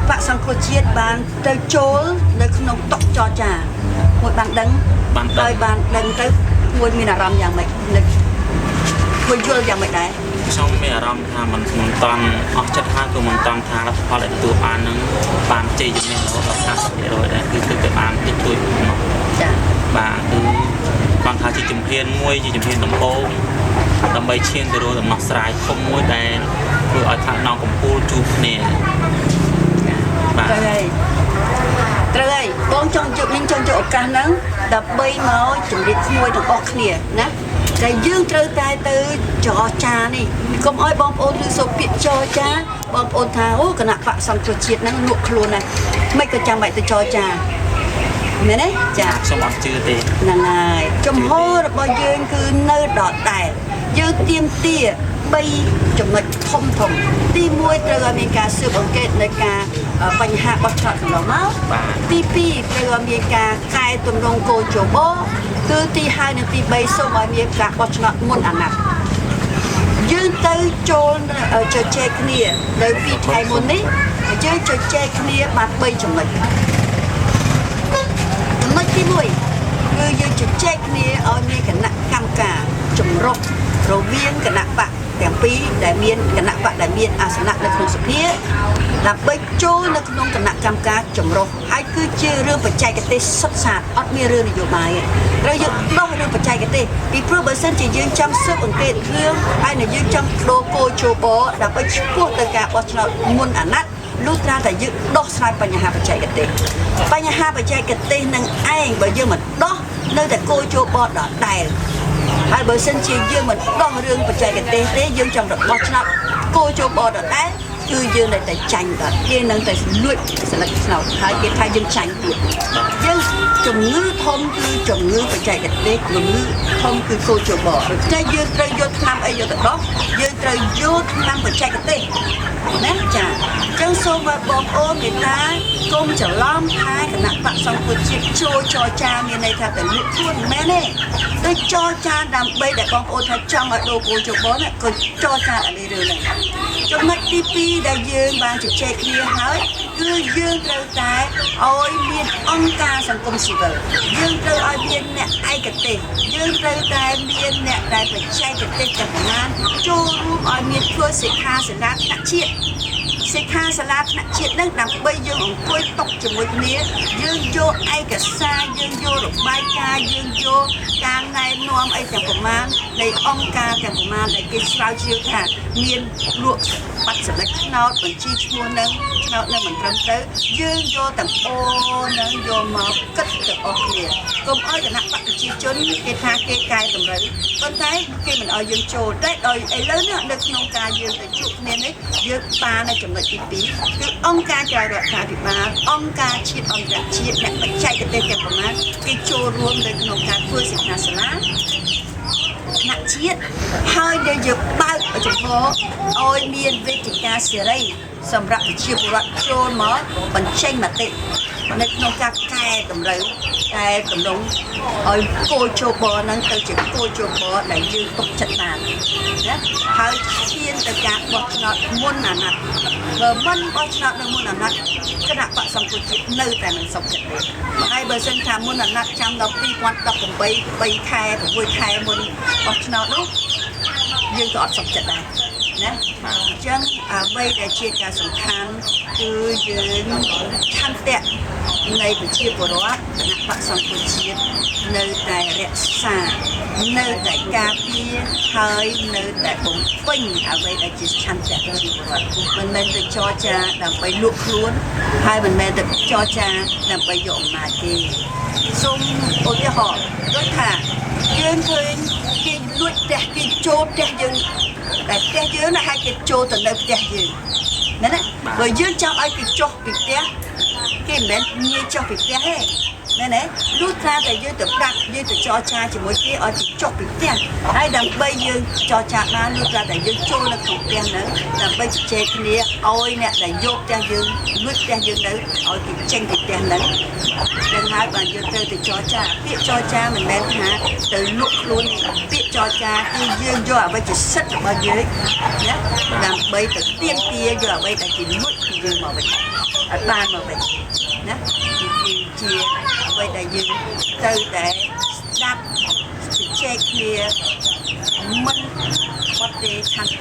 បកសង្គ្រោះជាតិបានទៅចូលនៅក្នុងតុកចរចាមួយបានដឹងហើយបានដឹងទៅមួយមានអារម្មណ៍យ៉ាងម៉េចនឹកមួយយល់យ៉ាងម៉េចដែរខ្ញុំមានអារម្មណ៍ថាมันតាន់អស់ចិត្តហើយគឺมันតាន់ថាលទ្ធផលដែលទទួលបាននឹងបានជ័យជំនះរហូតដល់ 50% ដែរគឺទៅបានតិចតួចមកចាបាទគឺបានថាជាជំហានមួយជាជំហានដំបូងដើម្បីឈានទៅរកដំណោះស្រាយធំមួយដែលធ្វើឲ្យថ្នាក់ណងកម្ពុជាជួបគ្នាបាទត្រូវហើយបងចង់យកឱកាសហ្នឹងដើម្បីមកជម្រាបមួយទាំងអស់គ្នាណាតែយើងត្រូវតែទៅចរចានេះកុំឲ្យបងប្អូនឮសូរពាក្យចរចាបងប្អូនថាអូគណៈបកសង្គ្រោះជាតិហ្នឹងលក់ខ្លួនណាមិនក៏ចាំបាច់ទៅចរចាមែនទេចាខ្ញុំអត់ជឿទេហ្នឹងហើយចំហរបស់យើងគឺនៅដដែលយើងទៀមទា3ចំណុចធំទី1ត្រូវឲ្យមានការស៊ើបអង្កេតនៃការបញ្ហាបោះឆ្នោតកន្លងមកទី2ត្រូវឲ្យមានការកែទម្រង់គោលជបគឺទី2និងទី3សូមឲ្យមានការបោះឆ្នោតមុនអាណត្តិយើងទៅចូលជជែកគ្នានៅពីថ្ងៃមុននេះយើងជជែកគ្នាបាន3ចំណុចចំណុចទី1គឺយើងជជែកគ្នាឲ្យមានគណៈកម្មការចម្រុះរវាងគណៈបកទាំងពីរដែលមានគណៈបកដែលមានអាសនៈនៅក្នុងសភាដើម្បីចូលនៅក្នុងគណៈកម្មការចម្រុះហើយគឺជារឿងបច្ចេកទេសសុទ្ធសាធអត់មានរឿងនយោបាយទេត្រូវយើងដោះរឿងបច្ចេកទេសពីព្រោះបើសិនជាយើងចង់ស៊ើបអង្កេតរឿងហើយនៅយើងចង់ដូរគោលជបដើម្បីឈ្មោះទៅការបោះឆ្នោតមុនអាណត្តិលុះត្រាតែយើងដោះស្រាយបញ្ហាបច្ចេកទេសនឹងឯងបើយើងមិនដោះនៅតែគោលជបដដែលហើយបើសិនជាយើងមិនដោះរឿងបច្ចេកទេសទេយើងចង់របស់ឆ្នោតគោលជបដដែលគឺយើងនៅតែចាញ់ដល់គេនឹងតែលួចសន្លឹកឆ្នោតហើយគេថាយើងចាញ់ទៀតយើងជំងឺធំគឺជំងឺបច្ចេកទេសជំងឺធំគឺគោលជបដូច្នេះយើងត្រូវយកថ្នាំអីយកទៅដោះយើងត្រូវយកថ្នាំបច្ចេកទេសណាចាអញ្ចឹងសូមឲ្យបងប្អូនមេត្តាកុំច្រឡំថាគណៈបកសង្គ្រោះជាតិចូលចរចាមានន័យថាទៅលក់ខ្លួនមិនមែនទេទៅចរចាដើម្បីដែលបងប្អូនថាចង់ឲ្យដូរគោលជបណាក៏ចរចាអានេះរឿងហ្នឹងចំណុចទី2ដែលយើងបានជជែកគ្នាហើយគឺយើងត្រូវតែឲ្យមានអង្គការសង្គមស៊ីវិលយើងត្រូវឲ្យមានអ្នកឯកទេសយើងត្រូវតែមានអ្នកដែលបច្ចេកទេសទាំងប៉ុន្មានចូលរួមឲ្យមានធ្វើសិក្ខាសាលាថ្នាក់ជាតិសិក្ខាសាលាថ្នាក់ជាតិនឹងដើម្បីយើងអង្គុយតុជាមួយគ្នាយើងយកឯកសារយើងយករបាយការណ៍យើងយកការណែនាំអីទាំងប៉ុន្មាននៃអង្គការទាំងប៉ុន្មានដែលគេស្រាវជ្រាវថាមានលក់បាត់សម្លេចឆ្នោតបញ្ជីឈ្មោះនឹងឆ្នោតនឹងមិនត្រឹមត្រូវយើងយកទាំងអូននឹងយកមកគិតទៅអស់គ្នាកុំឲ្យគណៈបកប្រជាជនគេថាគេកែតម្រូវប៉ុន្តែគេមិនឲ្យយើងចូលតែដោយឥឡូវនេះនៅក្នុងការយើងទៅជួបគ្នានេះយើងបាននៅចំណុចទី2គឺអង្គការក្រៅរដ្ឋាភិបាលអង្គការជាតិអន្តរជាតិអ្នកបច្ចេកទេសទាំងប៉ុន្មានគេចូលរួមនៅក្នុងការធ្វើសិក្ខាសាលាថ្នាក់ជាតិហើយដែលយើងបើកចំហឲ្យមានវេទិកាសេរីសម្រាប់ប្រជាពលរដ្ឋចូលមកបញ្ចេញមតិនៅក្នុងការកែតម្រូវតែតម្រង់ឲ្យគោលជបហ្នឹងទៅជាគោលជបដែលយើងទុកចិត្តបានណាហើយឈានទៅការបោះឆ្នោតមុនអាណត្តិបើមិនបោះឆ្នោតនៅមុនអាណត្តិគណៈបកសង្គ្រោះជាតិនៅតែមិនសុខចិត្តទេហើយបើសិនថាមុនអាណត្តិចាំដល់2018 3ខែ6ខែមុនបោះឆ្នោតនោះយើងក៏អត់សុខចិត្តដែរណាអញ្ចឹងអ្វីដែលជាការសំខាន់គឺយើងឆន្ទៈនៃប្រជាពលរដ្ឋគណៈបកសង្គ្រោះជាតិនៅតែរក្សានៅតែការពារហើយនៅតែបំពេញអ្វីដែលជាឆន្ទៈប្រជាពលរដ្ឋមិនមែនទៅចរចាដើម្បីលក់ខ្លួនហើយមិនមែនទៅចរចាដើម្បីយកអំណាចទេសូមឧទាហរណ៍ដូចថាយើងឃើញគេលួចផ្ទះគេចូលផ្ទះយើងតែផ្ទះយើងណាហើយគេចូលទៅនៅផ្ទះយើងណាបើយើងចង់ឲ្យគេចុះពីផ្ទះគេមិនមែនងាយចុះពីផ្ទះទេមែនទេលុះត្រាតែយើងទៅប្រាប់យើងទៅចរចាជាមួយគេឲ្យគេចុះពីផ្ទះហើយដើម្បីយើងចរចាបានលុះត្រាតែយើងចូលនៅក្នុងផ្ទះហ្នឹងដើម្បីជជែកគ្នាឲ្យអ្នកដែលយកផ្ទះយើងលួចផ្ទះយើងនៅឲ្យគេចេញពីផ្ទះហ្នឹងចឹងហើយបានយើងត្រូវទៅចរចាពាក្យចរចាមិនមែនថាទៅលក់ខ្លួនពាក្យចរចាគឺយើងយកអ្វីជាសិទ្ធិរបស់យើងណាដើម្បីទៅទាមទារយកអ្វីដែលគេលួចពី យើងមកវិញអត់បានមកវិញណាគឺជាអ្វីដែលយើងទៅតែស្ដាប់ជជែកគ្នាមិនបាត់ទេឆន្